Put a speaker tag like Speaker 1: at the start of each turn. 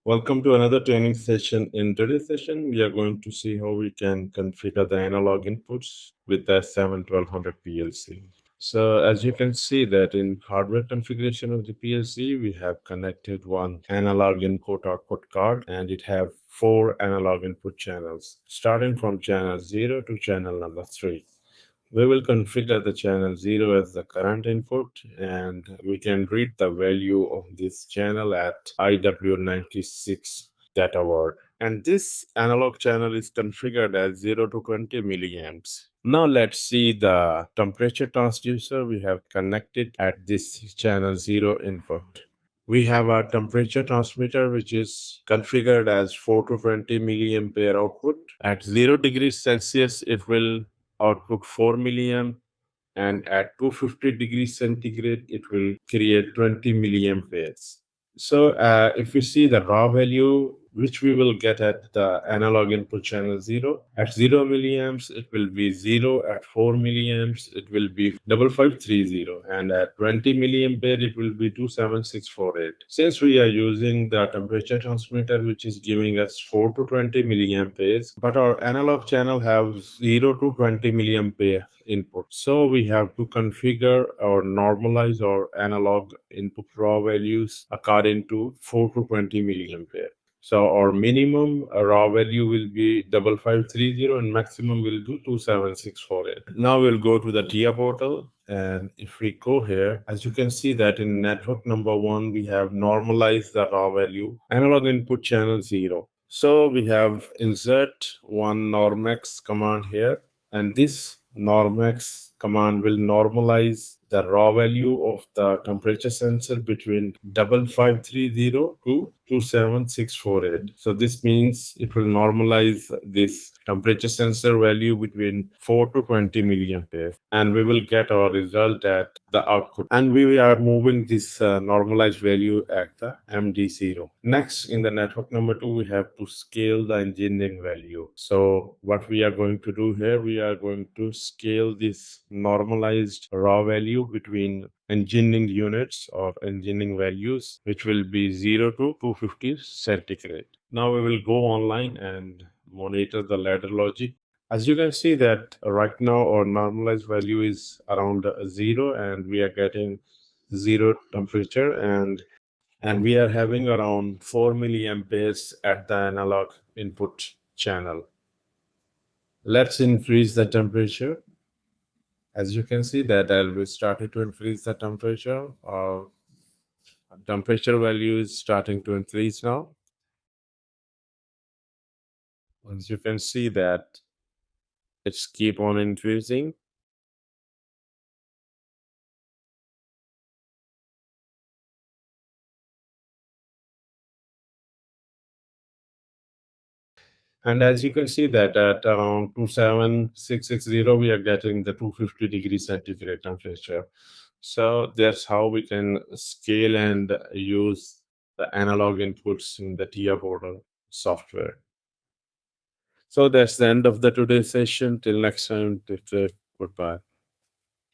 Speaker 1: Welcome to another training session. In today's session, we are going to see how we can configure the analog inputs with the S7-1200 PLC. So as you can see that in hardware configuration of the PLC, we have connected one analog input output card and it have four analog input channels, starting from channel 0 to channel number 3. We will configure the channel 0 as the current input and we can read the value of this channel at IW96 data word. And this analog channel is configured as 0 to 20 milliamps. Now let's see the temperature transducer we have connected at this channel 0 input. We have a temperature transmitter which is configured as 4 to 20 milliampere output. At 0 degrees Celsius, it will output 4 milliamp, and at 250 degrees centigrade, it will create 20 milliamperes. So if we see the raw value, which we will get at the analog input channel 0, at 0 milliamps, it will be 0. At 4 milliamps, it will be 5530. And at 20 milliampere, it will be 27648. Since we are using the temperature transmitter, which is giving us 4 to 20 milliamperes, but our analog channel have 0 to 20 milliampere input. So we have to configure or normalize our analog input raw values according to 4 to 20 milliampere. So our minimum raw value will be 5530 and maximum will do 27648. Now we'll go to the TIA portal. And if we go here, as you can see that in network number 1, we have normalized the raw value, analog input channel 0. So we have insert one normex command here, and this normex command will normalize the raw value of the temperature sensor between 5530 to 27648. So this means it will normalize this temperature sensor value between 4 to 20 milliampere, and we will get our result at the output. And we are moving this normalized value at the MD0. Next, in the network number 2, we have to scale the engineering value. So what we are going to do here, we are going to scale this normalized raw value between engineering units or engineering values, which will be 0 to 250 centigrade. Now we will go online and monitor the ladder logic. As you can see that right now our normalized value is around 0 and we are getting 0 temperature, and we are having around 4 milliamperes at the analog input channel. Let's increase the temperature. As you can see that we started to increase the temperature. Our temperature value is starting to increase now. As you can see that it's keep on increasing. And as you can see that at around 27660, we are getting the 250 degrees centigrade temperature. So that's how we can scale and use the analog inputs in the TIA portal software. So that's the end of the today's session. Till next time, goodbye.